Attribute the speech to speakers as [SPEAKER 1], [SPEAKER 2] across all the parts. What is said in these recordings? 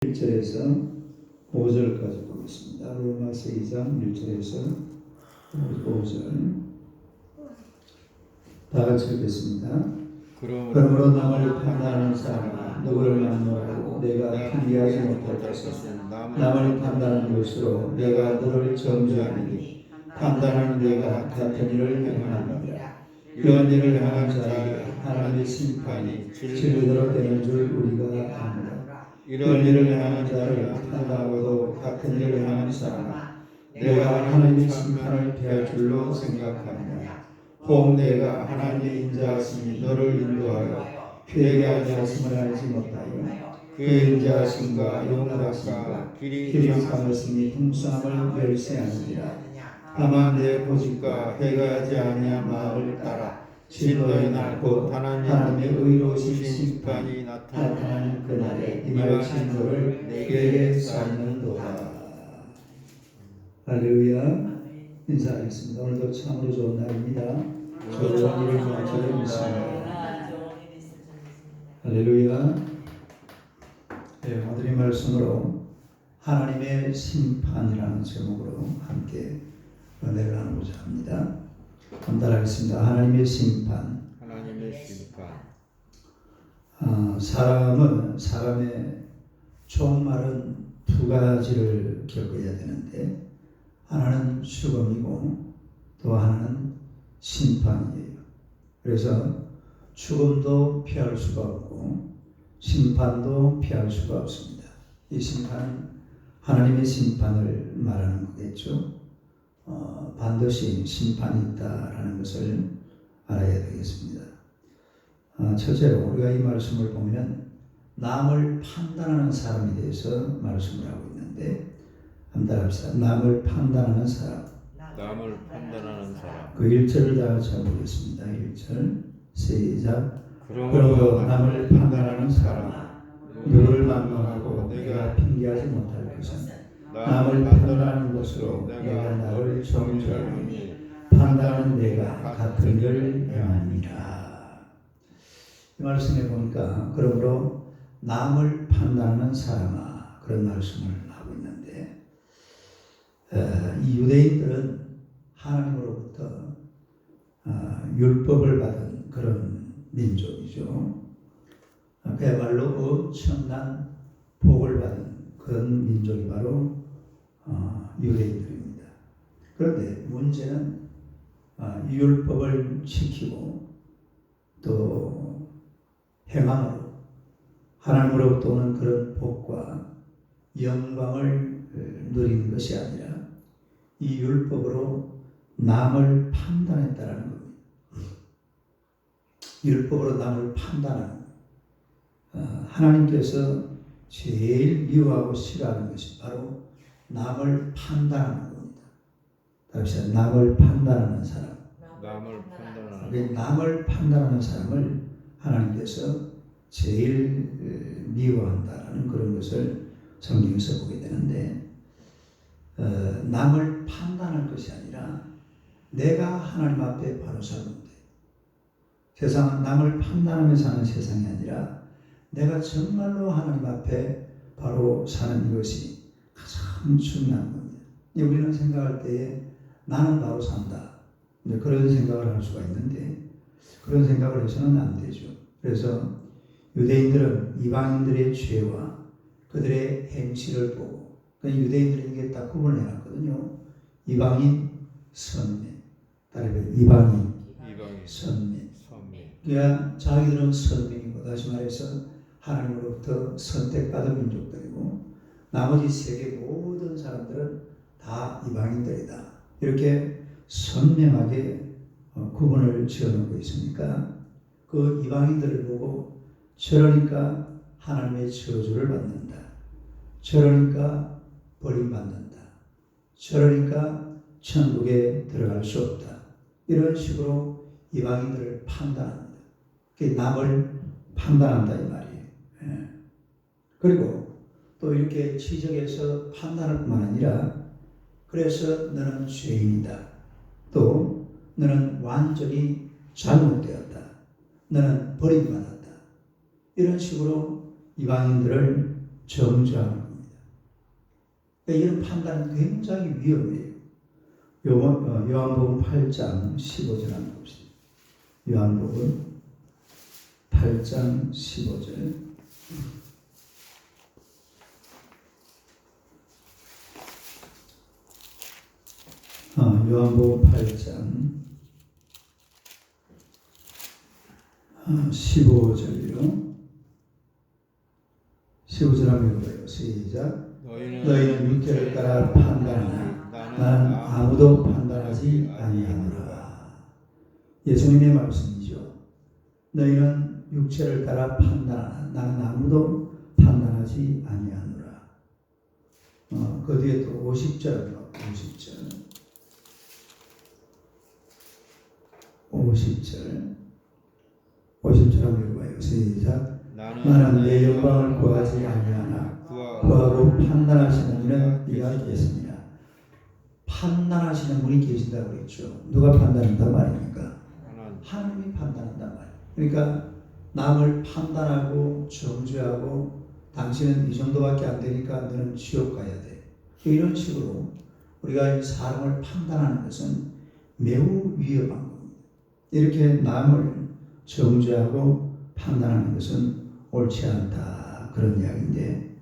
[SPEAKER 1] 1절에서 5절까지 보겠습니다. 로마서 2장 1절에서 5절 다 같이 읽겠습니다. 그러므로 남을 판단하는 사람아 누구를 만나고 내가 편리하지 못할 것은 남을 판단하는 것으로 내가 너를 정죄하니 판단하는 내가 같은 일을 행하느니라. 이런 일을 행하는 자에게 하나님의 심판이 진리대로 되는 줄 우리가 압니다. 이런 일을 행하는 자를 판단하고도 같은 일을 행하는 사람아 내가 하나님의 심판을 피할 줄로 생각하느냐. 혹 내가 하나님의 인자하심이 너를 인도하여 회개하게 하심을 알지 못하여 그 인자하심과 용납하심과 길이 참으심이 풍성함을 멸시하느니라. 다만 내 고집과 회개하지 아니한 마음을 따라 진노의 날 곧 하나님의 의로우신 심판이 나타나는 그날에 임할 진노를 내게 쌓이는도다. 할렐루야. 인사하겠습니다. 오늘도 참으로 좋은 날입니다. 좋은 일을 맞춰야 믿습니다. 할렐루야. 네, 오늘의 말씀으로 하나님의 심판이라는 제목으로 함께 은혜를 나누고자 합니다. 감당하겠습니다. 하나님의 심판.
[SPEAKER 2] 하나님의 심판.
[SPEAKER 1] 사람의 종말은 두 가지를 겪어야 되는데 하나는 죽음이고 또 하나는 심판이에요. 그래서 죽음도 피할 수가 없고 심판도 피할 수가 없습니다. 이 심판은 하나님의 심판을 말하는 거겠죠. 반드시 심판이 있다라는 것을 알아야 되겠습니다. 첫째로 우리가 이 말씀을 보면 남을 판단하는 사람에 대해서 말씀을 하고 있는데 한번 합시다. 남을 판단하는 사람.
[SPEAKER 2] 남을 판단하는 사람.
[SPEAKER 1] 그 1절을 다 같이 보겠습니다. 1절 시작.
[SPEAKER 2] 그러므로
[SPEAKER 1] 남을 판단하는 사람 누구를 만나고 내가 핑계하지 못할 것은 남을 판단하는 것으로 내가 나를 정죄하니 판단하는 내가 같은 일을 행하니라. 이 말씀에 보니까 그러므로 남을 판단하는 사람아 그런 말씀을 하고 있는데 이 유대인들은 하나님으로부터 율법을 받은 그런 민족이죠. 그야말로 엄청난 복을 받은 그런 민족이 바로 유대인들입니다. 그런데 문제는 이 율법을 지키고 또 행함으로 하나님으로부터 오는 그런 복과 영광을 누리는 것이 아니라 이 율법으로 남을 판단했다라는 겁니다. 율법으로 남을 판단하는 하나님께서 제일 미워하고 싫어하는 것이 바로 남을 판단하는 겁니다. 다시 남을 판단하는 사람. 남을 판단하는 사람을 하나님께서 제일 미워한다라는 그런 것을 성경에서 보게 되는데 남을 판단할 것이 아니라 내가 하나님 앞에 바로 서는 데 세상은 남을 판단하며 사는 세상이 아니라 내가 정말로 하나님 앞에 바로 사는 이것이 가장 중요한 겁니다. 우리는 생각할 때에 나는 바로 산다. 그런 생각을 할 수가 있는데 그런 생각을 해서는 안 되죠. 그래서 유대인들은 이방인들의 죄와 그들의 행실을 보고 유대인들은 이게 딱 구분을 해놨거든요. 이방인, 선민. 다른 이방인, 선민. 그러니까 자기들은 선민이고 다시 말해서 하나님으로부터 선택받은 민족들이고 나머지 세계 모든 사람들은 다 이방인들이다. 이렇게 선명하게 구분을 지어놓고 있으니까 그 이방인들을 보고 저러니까 하나님의 저주를 받는다. 저러니까 버림받는다. 저러니까 천국에 들어갈 수 없다. 이런 식으로 이방인들을 판단합니다. 남을 판단한다 이 말이에요. 그리고 또 이렇게 지적해서 판단할 뿐만 아니라 그래서 너는 죄인이다. 또 너는 완전히 잘못되었다. 너는 버림받았다. 이런 식으로 이방인들을 정죄하는 겁니다. 그러니까 이런 판단은 굉장히 위험해요. 요한복음 8장 15절 한번 봅시다. 요한복음 8장 15절. 요한복음 8장 15절이요. 15절 한번 읽어봐요. 시작. 너희는 육체를 따라 판단하나 나는 아무도 판단하지 아니하노라. 예수님의 말씀이죠. 너희는 육체를 따라 판단하나 나는 아무도 판단하지 아니하노라. 그 뒤에 또 50절 50절 한번 읽어봐요. 시작. 나는 내 영광을 구하지 아니하나 구하고 판단하시는 이는 네가 계십니다. 판단하시는 분이 계신다고 그랬죠. 누가 판단한단 말입니까? 하나님이 판단한단 말이에요. 그러니까 남을 판단하고 정죄하고 당신은 이 정도밖에 안 되니까 너는 지옥 가야 돼. 이런 식으로 우리가 이 사람을 판단하는 것은 매우 위험한 겁니다. 이렇게 남을 정죄하고 판단하는 것은 옳지 않다. 그런 이야기인데,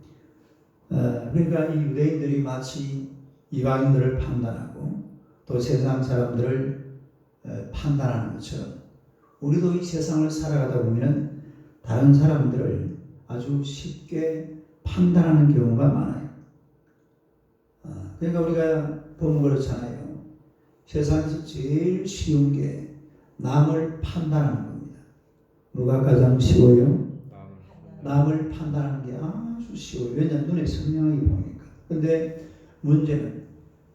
[SPEAKER 1] 그러니까 이 유대인들이 마치 이방인들을 판단하고 또 세상 사람들을 판단하는 것처럼 우리도 이 세상을 살아가다 보면 다른 사람들을 아주 쉽게 판단하는 경우가 많아요. 그러니까 우리가 보면 그렇잖아요. 세상에서 제일 쉬운 게 남을 판단하는 겁니다. 뭐가 가장 쉬워요? 남을 판단하는 게 아주 쉬워요. 왜냐하면 눈에 선명하게 보니까. 근데 문제는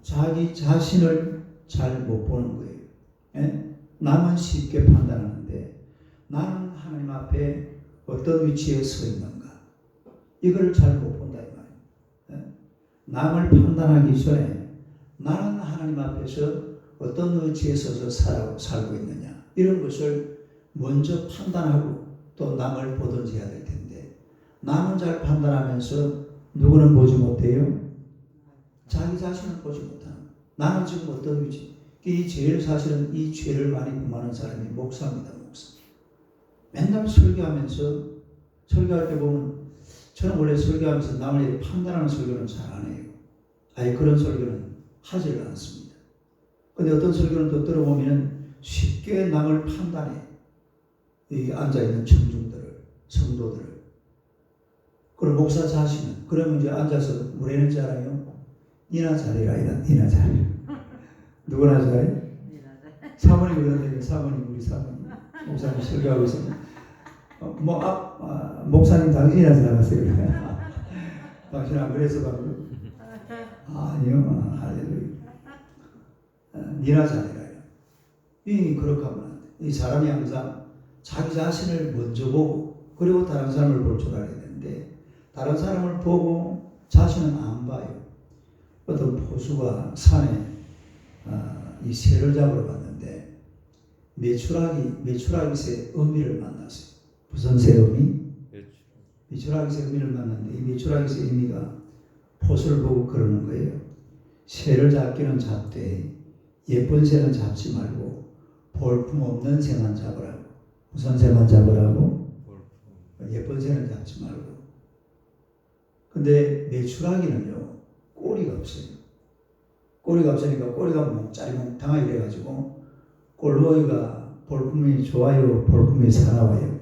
[SPEAKER 1] 자기 자신을 잘 못 보는 거예요. 예? 남은 쉽게 판단하는데 나는 하나님 앞에 어떤 위치에 서 있는가? 이걸 잘 못 본다 이 말이에요. 예? 남을 판단하기 전에 나는 하나님 앞에서 어떤 위치에 서서 살고 있느냐? 이런 것을 먼저 판단하고 또 남을 보든지 해야 될 텐데 남은 잘 판단하면서 누구는 보지 못해요? 자기 자신을 보지 못하는. 나는 지금 어떤 위치? 이 제일 사실은 이 죄를 많이 범하는 사람이 목사입니다. 목사. 맨날 설교하면서 설교할 때 보면 저는 원래 설교하면서 남을 판단하는 설교는 잘 안 해요. 아예 그런 설교는 하지를 않습니다. 근데 어떤 설교는 또 들어보면 쉽게 남을 판단해. 이 앉아있는 청중들을, 성도들을. 그리고 목사 자신은, 그러면 이제 앉아서 뭐라는지 알아요? 니나 잘해라, 니나 잘해. 누구나 잘해? 사모님 그러는데, 사모님, 우리 사모님. 목사님 설교하고 있으면, 목사님 당신이나 잘하세요. 당신 안 그래서 가고. 아니요, 할렐루야. 니나 잘해라. 그렇게 하면 안 돼. 이 사람이 항상 자기 자신을 먼저 보고 그리고 다른 사람을 볼 줄 알아야 되는데 다른 사람을 보고 자신은 안 봐요. 어떤 포수가 산에 이 새를 잡으러 갔는데 메추라기 새 어미를 만났어요. 무슨 새 어미? 메추라기 새 어미를 만났는데 이 메추라기 새 어미가 포수를 보고 그러는 거예요. 새를 잡기는 잡되 예쁜 새는 잡지 말고 볼품 없는 새만 잡으라고. 무슨 새만 잡으라고? 예쁜 새는 잡지 말고. 근데 메추라기는요 꼬리가 없어요. 꼬리가 없으니까 꼬리가 몽짜리몽땅하게 돼가지고 꼴보기가 볼품이 좋아요, 볼품이 사나워요.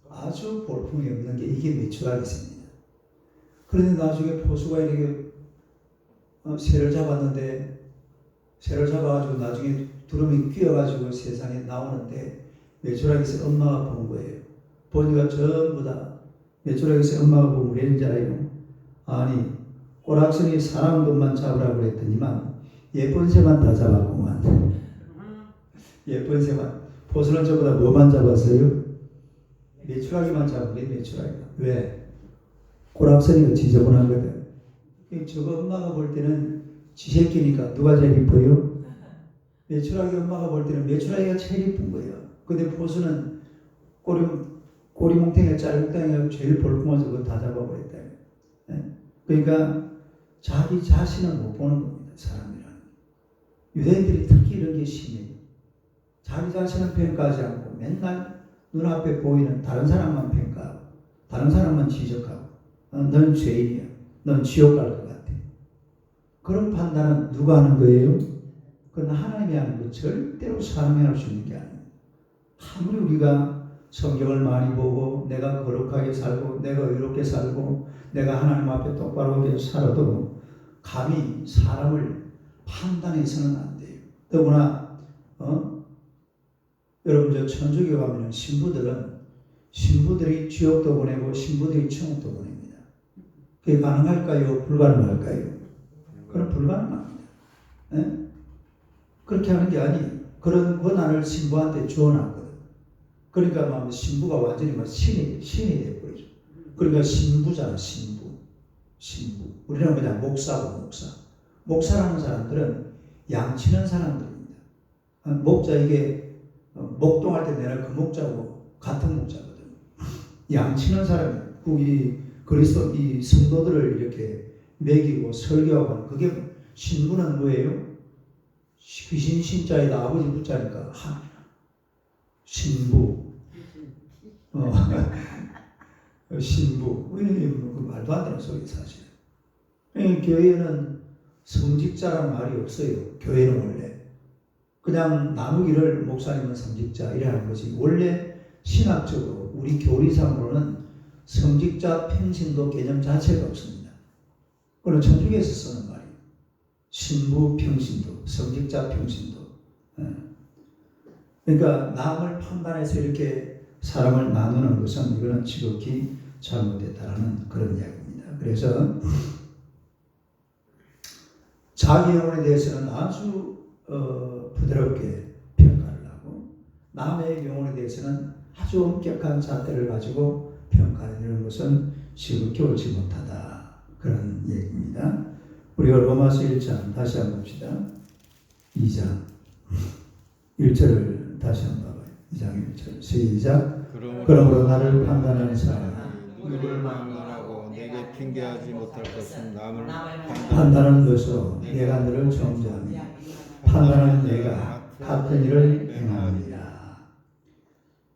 [SPEAKER 1] 아주 볼품이 없는 게 이게 메추라기 새입니다. 그런데 나중에 포수가 이렇게 새를 잡았는데 새를 잡아가지고 나중에 두루미 끼어가지고 세상에 나오는데 메추라기 새 엄마가 본 거예요. 보니까 전부 다 메추라기 새 엄마가 보면 왜 인지 알아요? 아니 꼬락선이 사람 것만 잡으라고 그랬더니만 예쁜 새만 다 잡았구만. 예쁜 새만. 포수는 저보다 뭐만 잡았어요? 메추라기만 잡은 게 메추라기. 왜? 꼬락선이가 지저분하거든. 저거 엄마가 볼 때는 지 새끼니까 누가 제일 이뻐요? 메추라기 엄마가 볼 때는 메추라기가 제일 이쁜 거예요. 근데 포수는 꼬리 몽탱이가 짤몽탱이가 제일 볼품어서 그거 다 잡아버렸다. 그러니까 자기 자신을 못 보는 겁니다. 사람이란. 유대인들이 특히 이런 게 심해요. 자기 자신을 평가하지 않고 맨날 눈앞에 보이는 다른 사람만 평가하고 다른 사람만 지적하고 너는 죄인이야. 넌 지옥 갈 것 같아. 그런 판단은 누가 하는 거예요? 그건 하나님이 하는 거. 절대로 사람이 할 수 있는 게 아니에요. 아무리 우리가 성경을 많이 보고 내가 거룩하게 살고 내가 의롭게 살고 내가 하나님 앞에 똑바로 살아도 감히 사람을 판단해서는 안 돼요. 더구나 여러분 저 천주교 가면 신부들이 지옥도 보내고 신부들이 천국도 보냅니다. 그게 가능할까요? 불가능할까요? 그럼 불가능합니다. 네? 그렇게 하는 게 아니에요. 그런 권한을 신부한테 주어놨거든. 그러니까 막 신부가 완전히 막 신이 돼버리죠. 그러니까 신부잖아, 신부. 우리는 그냥 목사고, 목사. 목사라는 사람들은 양치는 사람들입니다. 목자 이게 목동할 때 내가 그 목자고 같은 목자거든. 양치는 사람이 이 그리스도 이 성도들을 이렇게 먹이고 설교하고 하는 그게 신부는 뭐예요? 귀신 신자에다 아버지 붙자니까 신부. 신부. 그 말도 안 되는 소리 사실. 교회는 성직자라는 말이 없어요. 교회는 원래 그냥 나누기를 목사님은 성직자 이래 하는 것이 원래 신학적으로 우리 교리상으로는 성직자 평신도 개념 자체가 없습니다. 그건 천주교에서 쓰는 말이에요. 신부 평신도, 성직자 평신도. 그러니까 남을 판단해서 이렇게 사람을 나누는 것은 이거는 지극히 잘못됐다라는 그런 이야기입니다. 그래서 자기 영혼에 대해서는 아주 부드럽게 평가를 하고 남의 영혼에 대해서는 아주 엄격한 잣대를 가지고 평가하는 것은 지극히 옳지 못하다. 그런 얘기입니다. 우리가 로마서 1장 다시 한번 봅시다. 2장 1절을 다시 한번 봐봐요. 2장 1절 시작. 그러므로 나를 판단하는 사람아
[SPEAKER 2] 누구를 만나고 내게 핑계하지 못할 것은 남을
[SPEAKER 1] 판단하는 것으로 내가 너를 정죄하니 판단하는 내가 같은 일을 행하느니라.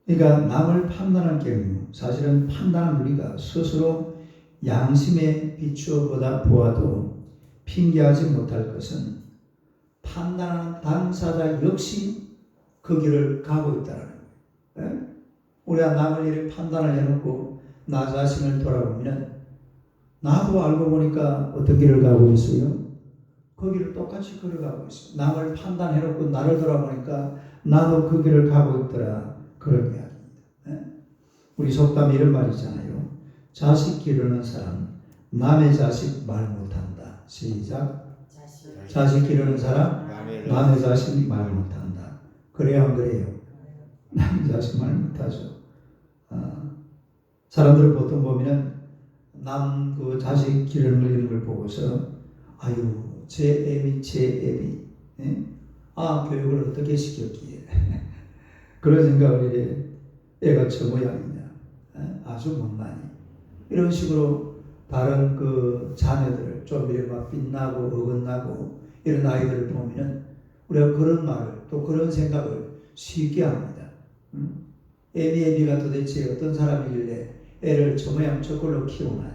[SPEAKER 1] 그러니까 남을 판단할 경우 사실은 판단한 우리가 스스로 양심에 비추어 보아도 핑계하지 못할 것은 판단하는 당사자 역시 그 길을 가고 있다는 거예요. 우리가 남을 이렇게 판단을 해놓고 나 자신을 돌아보면 나도 알고 보니까 어떤 길을 가고 있어요? 그 길을 똑같이 걸어가고 있어요. 남을 판단해놓고 나를 돌아보니까 나도 그 길을 가고 있더라. 그런 이야기입니다. 우리 속담에 이런 말이 있잖아요. 자식 기르는 사람 남의 자식 말 못한다. 시작. 자식 기르는 사람 남의 자식 말 못한다. 그래야 안 그래요? 남의 자식 말 못하죠. 사람들 보통 보면 남 그 자식 기르는 걸 보고서 아유 제 애비 교육을 어떻게 시켰기에 그런 생각을 해. 애가 저 모양이냐 아주 못나니 이런 식으로 다른 그 자녀들을 좀 이렇게 막 빛나고 어긋나고 이런 아이들을 보면은 우리가 그런 말을 또 그런 생각을 쉽게 합니다. 애비가 도대체 어떤 사람이길래 애를 저 모양 저꼴로 키우나냐.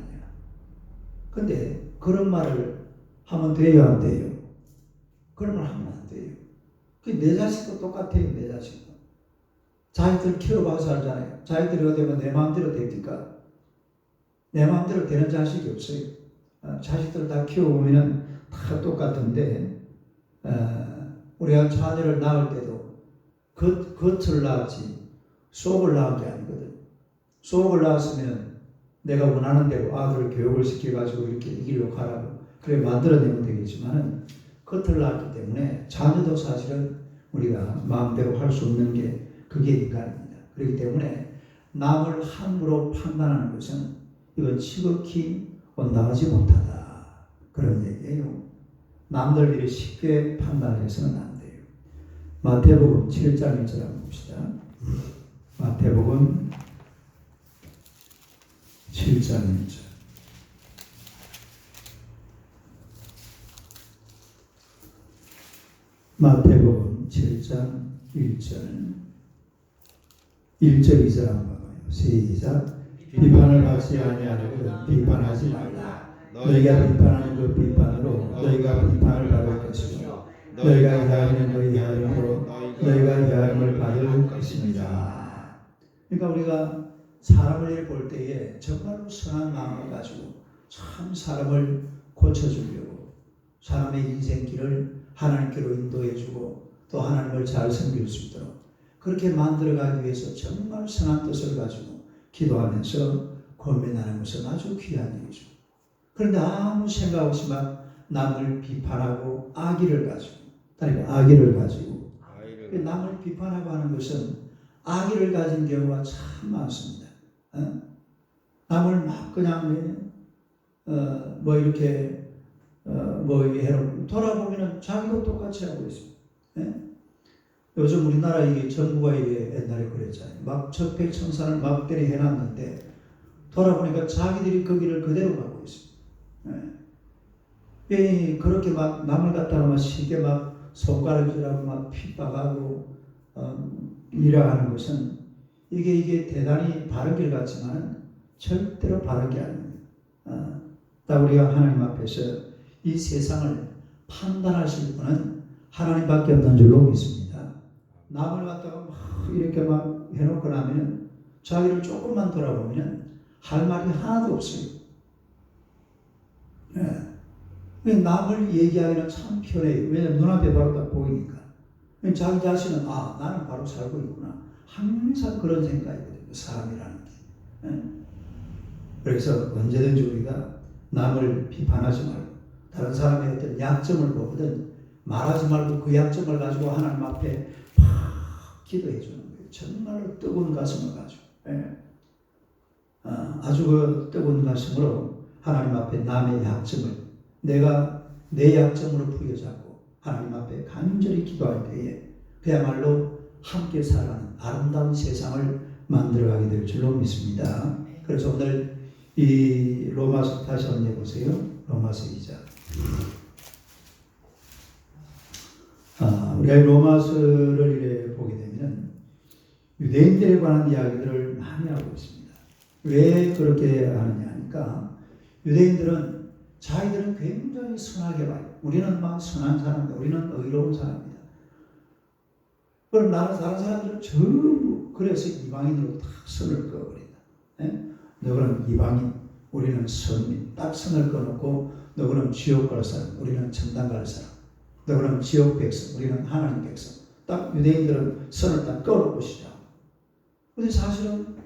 [SPEAKER 1] 근데 그런 말을 하면 돼요 안 돼요? 그런 말 하면 안 돼요. 내 자식도 똑같아요. 내 자식도. 자식들 키워봐서 알잖아요. 자식들이 어디면 내 마음대로 됩니까? 내 마음대로 되는 자식이 없어요. 자식들 다 키워보면 다 똑같은데 우리가 자녀를 낳을 때도 겉을 낳았지 속을 낳은 게 아니거든. 속을 낳았으면 내가 원하는 대로 아들을 교육을 시켜가지고 이렇게 이 길로 가라고 그래 만들어내면 되겠지만은 겉을 낳았기 때문에 자녀도 사실은 우리가 마음대로 할 수 없는 게 그게 인간입니다. 그렇기 때문에 남을 함부로 판단하는 것은 이건 지극히 온당하지 못하다. 그런 얘기예요. 남들 일을 쉽게 판단해서는 안 돼요. 마태복음 7장 1절 한번 봅시다. 마태복음 7장 1절 마태복음 7장 1절 2절 한번 봐요. 시작. 비판을 받지 아니하려거든 비판하지 말라. 너희가 비판하는 그 비판으로 너희가 비판을 받을 것이요 너희가 해하는 그 해하림으로 너희가 해하림을 받을 것입니다. 그러니까 우리가 사람을 볼 때에 정말로 선한 마음을 가지고 참 사람을 고쳐주려고 사람의 인생길을 하나님께로 인도해주고 또 하나님을 잘 섬길 수 있도록 그렇게 만들어가기 위해서 정말 선한 뜻을 가지고 기도하면서 고민하는 것은 아주 귀한 일이죠. 그런데 아무 생각 없이 막 남을 비판하고 악의를 가지고 남을 비판하고 하는 것은 악의를 가진 경우가 참 많습니다. 남을 막 그냥 이렇게 해놓고 돌아보면 자기도 똑같이 하고 있습니다. 요즘 우리나라 이게 정부가 이게 옛날에 그랬잖아요. 막 적폐청산을 막 때리 해놨는데 돌아보니까 자기들이 그 길을 그대로 가고 있습니다. 그렇게 막 남을 갖다가 막 쉽게 막 손가락질하고 막 핍박하고 일하는 것은 이게 대단히 바른 길 같지만 절대로 바른 게 아닙니다. 우리가 하나님 앞에서 이 세상을 판단하실 분은 하나님밖에 없는 줄로 믿습니다. 남을 갖다가 막 이렇게 막 해놓고 나면 자기를 조금만 돌아보면 할 말이 하나도 없어요. 남을 얘기하기는 참 편해요. 왜냐하면 눈앞에 바로 딱 보이니까. 자기 자신은 나는 바로 살고 있구나. 항상 그런 생각이거든요. 사람이라는 게. 그래서 언제든지 우리가 남을 비판하지 말고 다른 사람의 어떤 약점을 보거든 말하지 말고 그 약점을 가지고 하나님 앞에 팍 기도해 주는 거예요. 정말로 뜨거운 가슴을 가지고. 아주 그 뜨거운 가슴으로 하나님 앞에 남의 약점을 내가 내 약점으로 부여잡고 하나님 앞에 간절히 기도할 때에 그야말로 함께 살아가는 아름다운 세상을 만들어가게 될 줄로 믿습니다. 그래서 오늘 이 로마서 다시 한번 해보세요. 로마서 2장. 우리가 로마서를 이렇게 보게 되면 유대인들에 관한 이야기들을 많이 하고 있습니다. 왜 그렇게 하느냐 하니까 유대인들은 자기들은 굉장히 선하게 봐요. 우리는 막 선한 사람이다. 우리는 의로운 사람이다. 그럼 다른 사람들은 전부 그래서 이방인으로 딱 선을 그어버린다. 너그는 이방인, 우리는 선민. 딱 선을 그어놓고 너그는 지옥 갈 사람, 우리는 천당 갈 사람. 너그는 지옥 백성, 우리는 하나님 백성. 딱 유대인들은 선을 딱 그어놓고 시작. 근데 사실은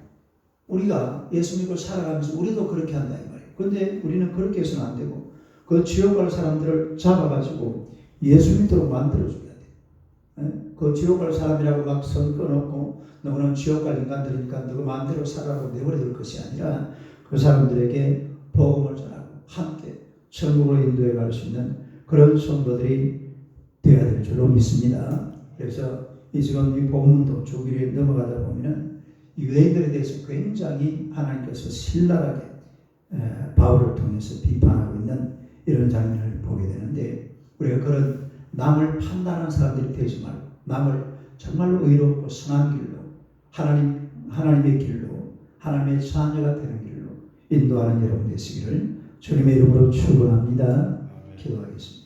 [SPEAKER 1] 우리가 예수 믿고 살아가면서 우리도 그렇게 한다 이 말이에요. 근데 우리는 그렇게 해서는 안 되고 그 지옥 갈 사람들을 잡아가지고 예수 믿도록 만들어줘야 돼. 그 지옥 갈 사람이라고 막 선 끊어놓고 너는 지옥 갈 인간들이니까 너가 마음대로 살아라고 내버려둘 것이 아니라 그 사람들에게 복음을 전하고 함께 천국으로 인도해 갈 수 있는 그런 성도들이 되어야 될 줄로 믿습니다. 그래서 지금 이 본문도 주기를 넘어가다 보면은 유대인들에 대해서 굉장히 하나님께서 신랄하게 바울을 통해서 비판하고 있는 이런 장면을 보게 되는데 우리가 그런 남을 판단하는 사람들이 되지 말고 남을 정말로 의롭고 선한 길로 하나님의 길로 하나님의 자녀가 되는 길로 인도하는 여러분 되시기를 주님의 이름으로 축원합니다. 기도하겠습니다.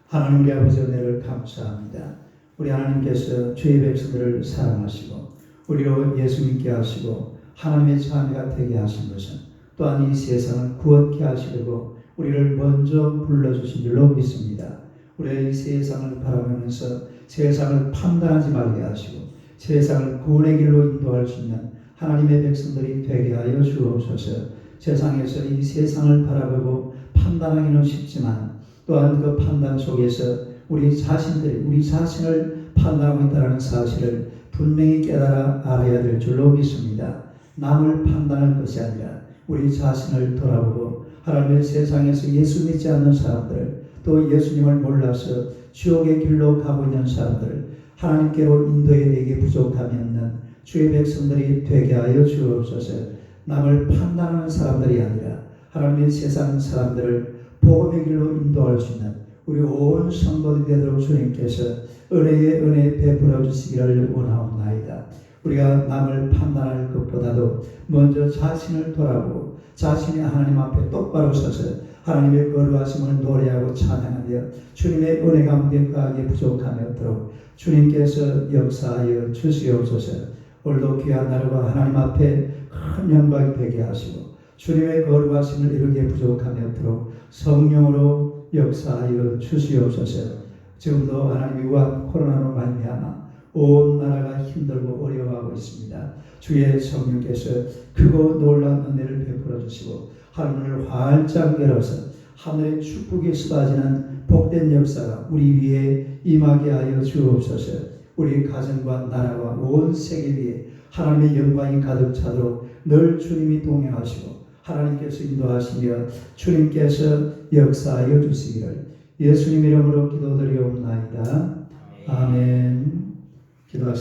[SPEAKER 1] 하나님 우리 아버지 은혜를 감사합니다. 우리 하나님께서 주의 백성들을 사랑하시고 우리로 예수 믿게 하시고 하나님의 자녀가 되게 하신 것은 또한 이 세상을 구원케 하시려고 우리를 먼저 불러주신 줄로 믿습니다. 우리가 이 세상을 바라보면서 세상을 판단하지 말게 하시고 세상을 구원의 길로 인도할 수 있는 하나님의 백성들이 되게 하여 주옵소서. 세상에서 이 세상을 바라보고 판단하기는 쉽지만 또한 그 판단 속에서 우리 자신을 판단하고 있다는 사실을 분명히 깨달아 알아야 될 줄로 믿습니다. 남을 판단할 것이 아니라 우리 자신을 돌아보고 하나님의 세상에서 예수 믿지 않는 사람들 또 예수님을 몰라서 지옥의 길로 가고 있는 사람들을 하나님께로 인도해내기 부족함이 없는 주의 백성들이 되게 하여 주옵소서. 남을 판단하는 사람들이 아니라 하나님의 세상 사람들을 복음의 길로 인도할 수 있는 우리 온 성도들이 되도록 주님께서 은혜의 은혜 베풀어 주시기를 원하옵나이다. 우리가 남을 판단할 것보다도 먼저 자신을 돌아보고 자신이 하나님 앞에 똑바로 서서 하나님의 거룩하심을 노래하고 찬양하며 주님의 은혜 가운데 거하기에 부족함이 없도록 주님께서 역사하여 주시옵소서. 오늘도 귀한 날과 하나님 앞에 큰 영광이 되게 하시고 주님의 거룩하심을 이루기에 부족함이 없도록 성령으로 역사하여 주시옵소서. 지금도 하나님의 우한 코로나로 말미암아 온 나라가 힘들고 어려워하고 있습니다. 주의 성령께서 크고 놀라운 은혜를 베풀어 주시고 하늘을 활짝 열어서 하늘의 축복이 쏟아지는 복된 역사가 우리 위에 임하게 하여 주옵소서. 우리 가정과 나라와 온 세계 위에 하나님의 영광이 가득 차도록 늘 주님이 동행하시고 하나님께서 인도하시며 주님께서 역사하여 주시기를 예수님 이름으로 기도드리옵나이다. 아멘.